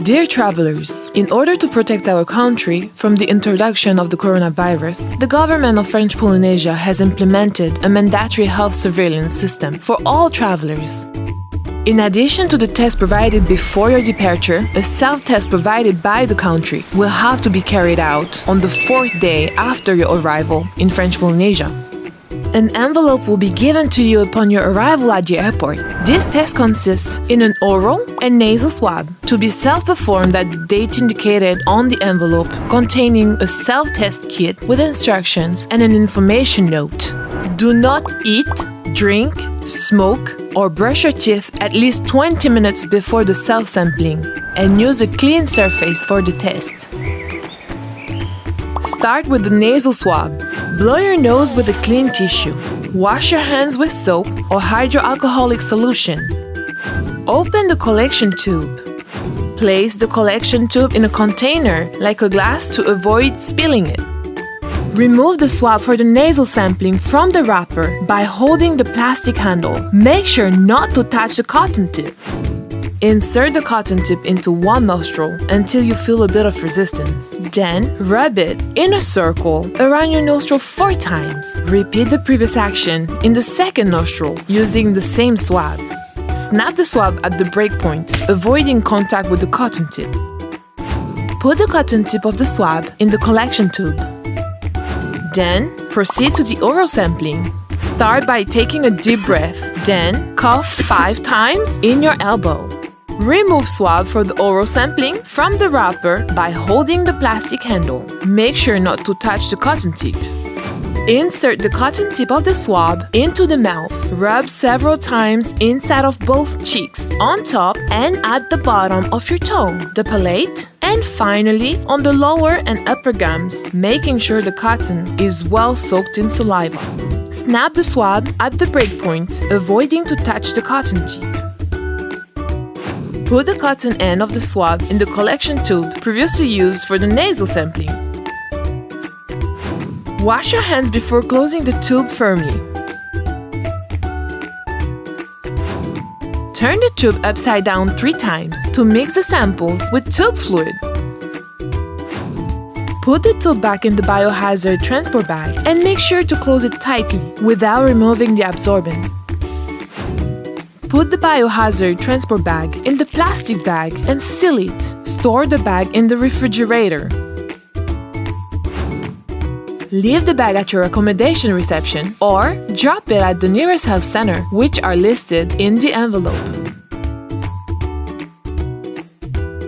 Dear travelers, in order to protect our country from the introduction of the coronavirus, the government of French Polynesia has implemented a mandatory health surveillance system for all travelers. In addition to the test provided before your departure, a self-test provided by the country will have to be carried out on the 4th day after your arrival in French Polynesia. An envelope will be given to you upon your arrival at the airport. This test consists in an oral and nasal swab to be self-performed at the date indicated on the envelope, containing a self-test kit with instructions and an information note. Do not eat, drink, smoke, or brush your teeth at least 20 minutes before the self-sampling, and use a clean surface for the test. Start with the nasal swab. Blow your nose with a clean tissue. Wash your hands with soap or hydroalcoholic solution. Open the collection tube. Place the collection tube in a container like a glass to avoid spilling it. Remove the swab for the nasal sampling from the wrapper by holding the plastic handle. Make sure not to touch the cotton tip. Insert the cotton tip into one nostril until you feel a bit of resistance. Then, rub it in a circle around your nostril 4 times. Repeat the previous action in the second nostril using the same swab. Snap the swab at the breakpoint, avoiding contact with the cotton tip. Put the cotton tip of the swab in the collection tube. Then, proceed to the oral sampling. Start by taking a deep breath, then cough 5 times in your elbow. Remove swab for the oral sampling from the wrapper by holding the plastic handle. Make sure not to touch the cotton tip. Insert the cotton tip of the swab into the mouth. Rub several times inside of both cheeks, on top and at the bottom of your tongue, the palate, and finally on the lower and upper gums, making sure the cotton is well soaked in saliva. Snap the swab at the breakpoint, avoiding to touch the cotton tip. Put the cotton end of the swab in the collection tube previously used for the nasal sampling. Wash your hands before closing the tube firmly. Turn the tube upside down 3 times to mix the samples with tube fluid. Put the tube back in the biohazard transport bag and make sure to close it tightly without removing the absorbent. Put the biohazard transport bag in the plastic bag and seal it. Store the bag in the refrigerator. Leave the bag at your accommodation reception or drop it at the nearest health center, which are listed in the envelope.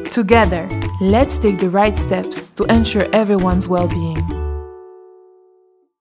Together, let's take the right steps to ensure everyone's well-being.